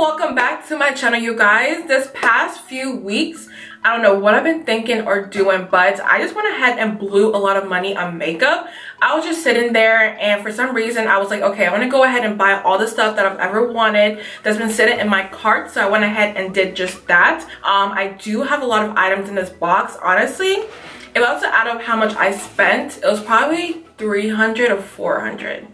welcome back to my channel, you guys. This past few weeks, I don't know what I've been thinking or doing, but I just went ahead and blew a lot of money on makeup. I was just sitting there, and for some reason I was like, okay, I want to go ahead and buy all the stuff that I've ever wanted that's been sitting in my cart. So I went ahead and did just that. I do have a lot of items in this box. Honestly, if I was to add up how much I spent, it was probably 300 or 400.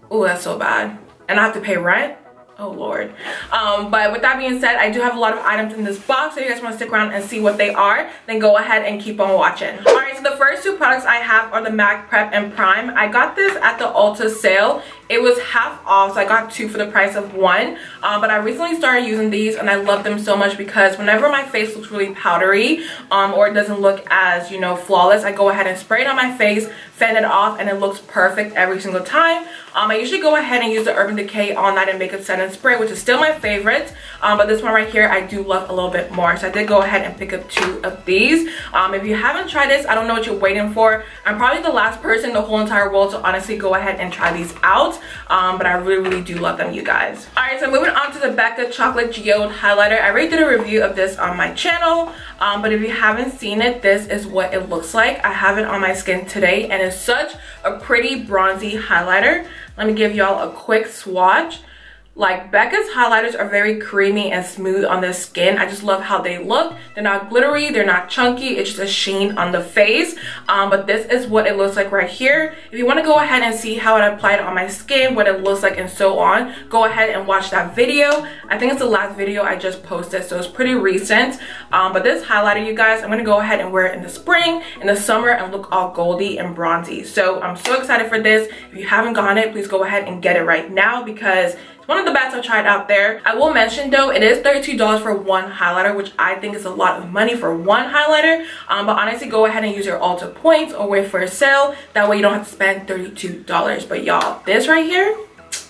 Oh, that's so bad. And I have to pay rent. Oh Lord. But with that being said, I do have a lot of items in this box, so if you guys want to stick around and see what they are, then go ahead and keep on watching. Alright, so the first two products I have are the MAC Prep and Prime. I got this at the Ulta sale. It was half off, so I got two for the price of one. But I recently started using these and I love them so much because whenever my face looks really powdery or it doesn't look as, you know, flawless, I go ahead and spray it on my face, fan it off, and it looks perfect every single time. I usually go ahead and use the Urban Decay All Night and Makeup Setting Spray, which is still my favorite. But this one right here, I do love a little bit more. So I did go ahead and pick up two of these. If you haven't tried this, I don't know what you're waiting for. I'm probably the last person in the whole entire world to honestly go ahead and try these out. But I really do love them, you guys. Alright, so moving on to the Becca Chocolate Geode Highlighter. I already did a review of this on my channel. But if you haven't seen it, this is what it looks like. I have it on my skin today, and it's such a pretty bronzy highlighter. Let me give y'all a quick swatch. Like, Becca's highlighters are very creamy and smooth on the skin. I just love how they look. They're not glittery, they're not chunky, it's just a sheen on the face. But this is what it looks like right here. If you want to go ahead and see how it applied on my skin, what it looks like and so on, go ahead and watch that video. I think it's the last video I just posted, so it's pretty recent. But this highlighter, you guys, I'm going to go ahead and wear it in the spring, in the summer, and look all goldy and bronzy. So I'm so excited for this. If you haven't gotten it, please go ahead and get it right now because it's one of the best I've tried out there. I will mention though, it is $32 for one highlighter, which I think is a lot of money for one highlighter. But honestly, go ahead and use your Ulta points or wait for a sale. That way you don't have to spend $32. But y'all, this right here,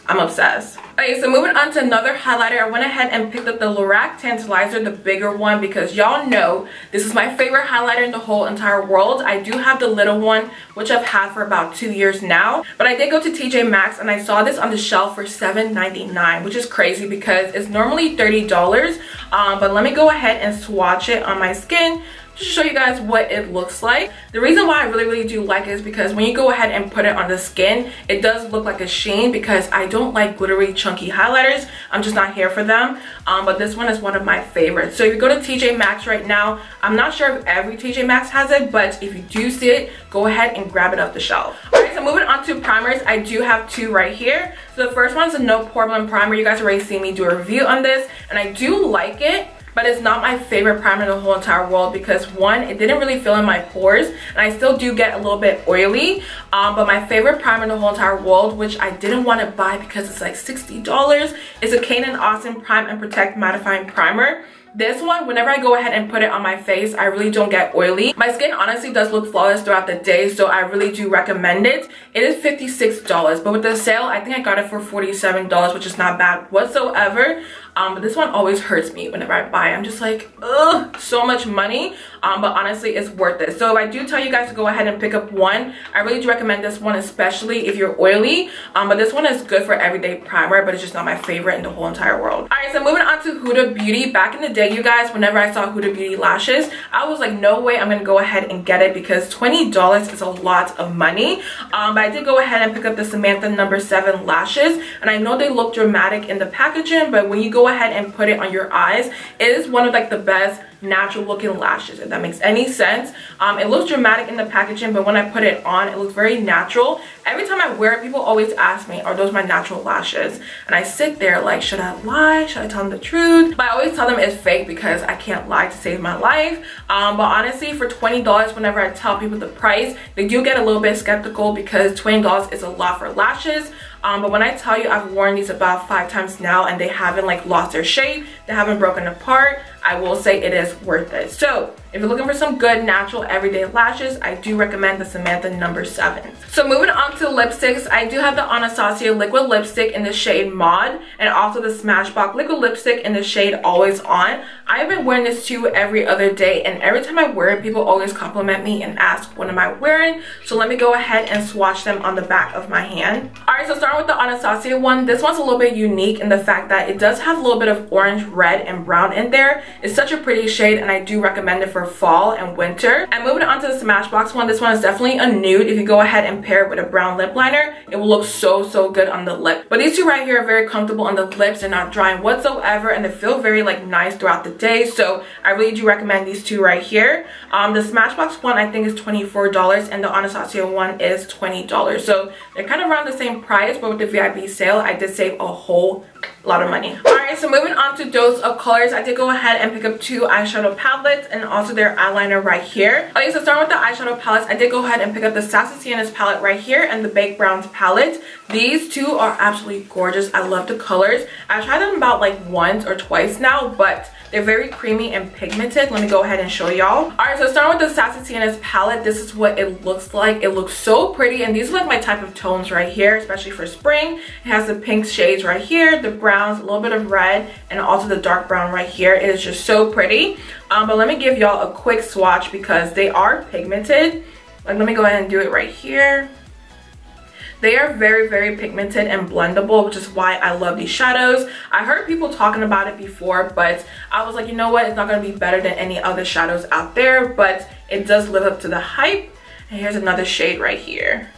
I'm obsessed. Okay, so moving on to another highlighter, I went ahead and picked up the Lorac TANtalizer, the bigger one, because y'all know this is my favorite highlighter in the whole entire world. I do have the little one, which I've had for about 2 years now, but I did go to TJ Maxx and I saw this on the shelf for $7.99, which is crazy because it's normally $30. But let me go ahead and swatch it on my skin just to show you guys what it looks like. The reason why I really do like it is because when you go ahead and put it on the skin, it does look like a sheen because I don't like glittery chunky highlighters. I'm just not here for them. But this one is one of my favorites. So if you go to TJ Maxx right now, I'm not sure if every TJ Maxx has it, but if you do see it, go ahead and grab it off the shelf. Alright, so moving on to primers, I do have two right here. So the first one is a No Poreblem primer. You guys already seen me do a review on this, and I do like it. But it's not my favorite primer in the whole entire world because one, it didn't really fill in my pores and I still do get a little bit oily. But my favorite primer in the whole entire world, which I didn't want to buy because it's like $60, is a Kane & Austin Prime and Protect Mattifying Primer. This one, whenever I go ahead and put it on my face, I really don't get oily. My skin honestly does look flawless throughout the day, so I really do recommend it. It is $56, but with the sale, I think I got it for $47, which is not bad whatsoever. But this one always hurts me whenever I buy it. I'm just like, ugh, so much money. But honestly, it's worth it. So if I do tell you guys to go ahead and pick up one, I really do recommend this one, especially if you're oily. But this one is good for everyday primer, but it's just not my favorite in the whole entire world. Alright, so moving on to Huda Beauty. Back in the day, you guys, whenever I saw Huda Beauty lashes, I was like, no way I'm gonna go ahead and get it because $20 is a lot of money. But I did go ahead and pick up the Samantha No. 7 lashes, and I know they look dramatic in the packaging, but when you go ahead and put it on your eyes, it is one of like the best natural looking lashes, if that makes any sense. It looks dramatic in the packaging, but when I put it on, it looks very natural. Every time I wear it, people always ask me, are those my natural lashes? And I sit there like, should I lie? Should I tell them the truth? But I always tell them it's fake because I can't lie to save my life. But honestly, for $20, whenever I tell people the price, they do get a little bit skeptical because $20 is a lot for lashes. But when I tell you I've worn these about 5 times now and they haven't like lost their shape, they haven't broken apart, I will say it is worth it. So If you're looking for some good natural everyday lashes, I do recommend the Samantha number 7. So moving on to lipsticks, I do have the Anastasia liquid lipstick in the shade Maude, and also the Smashbox liquid lipstick in the shade Always On. I've been wearing this too every other day, and every time I wear it, people always compliment me and ask, what am I wearing? So let me go ahead and swatch them on the back of my hand. Alright, so starting with the Anastasia one, this one's a little bit unique in the fact that it does have a little bit of orange, red, and brown in there. It's such a pretty shade, and I do recommend it for fall and winter. And moving on to the Smashbox one, this one is definitely a nude. If you go ahead and pair it with a brown lip liner, it will look so good on the lip. But these two right here are very comfortable on the lips. They're not drying whatsoever, and they feel very like nice throughout the day. So I really do recommend these two right here. The Smashbox one I think is $24, and the Anastasia one is $20. So they're kind of around the same price, but with the VIP sale, I did save a whole lot of money. Alright, so moving on to Dose of Colors, I did go ahead and pick up 2 eyeshadow palettes and also their eyeliner right here. Okay, so starting with the eyeshadow palettes, I did go ahead and pick up the Sassy Siennas palette right here and the Baked Browns palette. These two are absolutely gorgeous. I love the colors. I've tried them about like once or twice now, but they're very creamy and pigmented. Let me go ahead and show y'all. Alright, so starting with the Sassy Siennas palette, this is what it looks like. It looks so pretty, and these are like my type of tones right here, especially for spring. It has the pink shades right here, the browns, a little bit of red, and also the dark brown right here. It is just so pretty. But let me give y'all a quick swatch because they are pigmented. Like, let me go ahead and do it right here. They are very pigmented and blendable, which is why I love these shadows. I heard people talking about it before, but I was like, you know what, it's not going to be better than any other shadows out there, but it does live up to the hype. And here's another shade right here.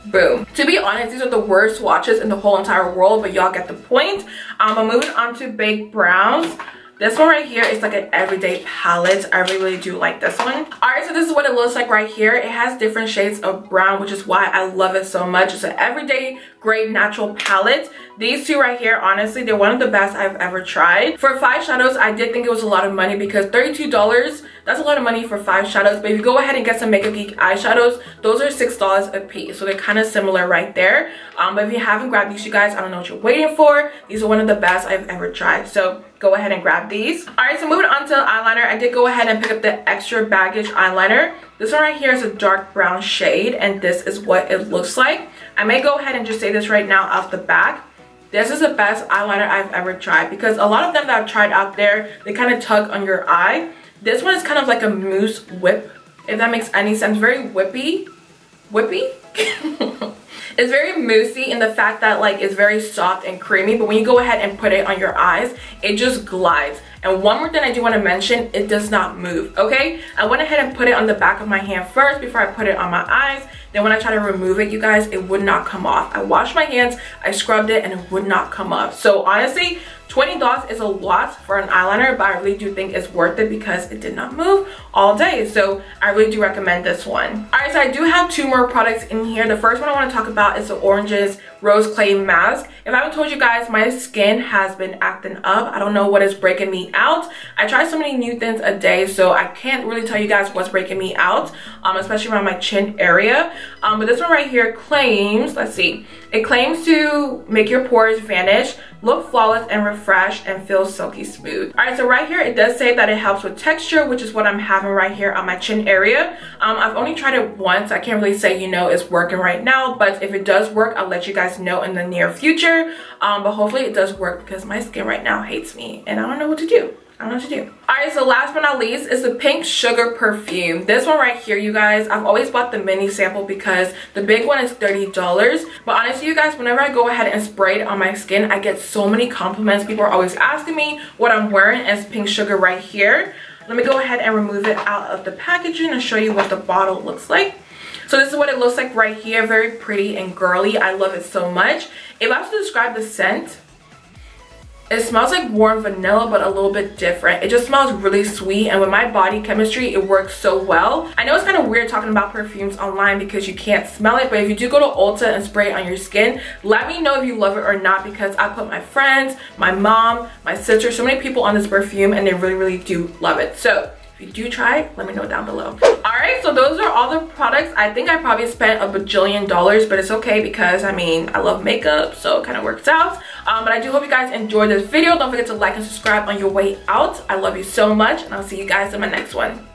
Boom. To be honest, these are the worst swatches in the whole entire world, but y'all get the point. I'm moving on to Baked Browns. This one right here is like an everyday palette. I really do like this one. Alright, so this is what it looks like right here. It has different shades of brown, which is why I love it so much. It's an everyday great natural palette. These two right here, honestly, they're one of the best I've ever tried. For 5 shadows, I did think it was a lot of money because $32, that's a lot of money for 5 shadows. But if you go ahead and get some Makeup Geek eyeshadows, those are $6 a piece. So they're kind of similar right there. But if you haven't grabbed these, you guys, I don't know what you're waiting for. These are one of the best I've ever tried. So go ahead and grab these. Alright, so moving on to eyeliner, I did go ahead and pick up the Extra Baggage eyeliner. This one right here is a dark brown shade, and this is what it looks like. I may go ahead and just say this right now off the back. This is the best eyeliner I've ever tried because a lot of them that I've tried out there, they kind of tug on your eye. This one is kind of like a mousse whip, if that makes any sense. Very whippy. It's very moussey in the fact that like it's very soft and creamy, but when you go ahead and put it on your eyes, it just glides. And one more thing I do want to mention, it does not move, okay? I went ahead and put it on the back of my hand first before I put it on my eyes. Then when I try to remove it, you guys, it would not come off. I washed my hands, I scrubbed it, and it would not come off. So honestly, $20 is a lot for an eyeliner, but I really do think it's worth it because it did not move all day. So I really do recommend this one. Alright, so I do have 2 more products in here. The first one I want to talk about is the Oranges Rose Clay Mask. If I haven't told you guys, my skin has been acting up. I don't know what is breaking me out. I try so many new things a day, so I can't really tell you guys what's breaking me out, especially around my chin area. But this one right here claims, let's see, it claims to make your pores vanish, look flawless and refresh, and feel silky smooth. Alright, so right here it does say that it helps with texture, which is what I'm having right here on my chin area. I've only tried it once. I can't really say, you know, it's working right now, but if it does work, I'll let you guys know in the near future. But hopefully it does work because my skin right now hates me and I don't know what to do. Alright, so last but not least is the Pink Sugar Perfume. This one right here, you guys, I've always bought the mini sample because the big one is $30. But honestly, you guys, whenever I go ahead and spray it on my skin, I get so many compliments. People are always asking me what I'm wearing, and it's Pink Sugar right here. Let me go ahead and remove it out of the packaging and show you what the bottle looks like. So this is what it looks like right here. Very pretty and girly. I love it so much. If I was to describe the scent, it smells like warm vanilla, but a little bit different. It just smells really sweet, and with my body chemistry, it works so well. I know it's kind of weird talking about perfumes online because you can't smell it, but if you do go to Ulta and spray it on your skin, let me know if you love it or not, because I put my friends, my mom, my sister, so many people on this perfume, and they really do love it. So if you do try it, let me know down below. Alright, so those are all the products. I think I probably spent a bajillion dollars, but it's okay because, I mean, I love makeup, so it kind of works out. But I do hope you guys enjoyed this video. Don't forget to like and subscribe on your way out. I love you so much, and I'll see you guys in my next one.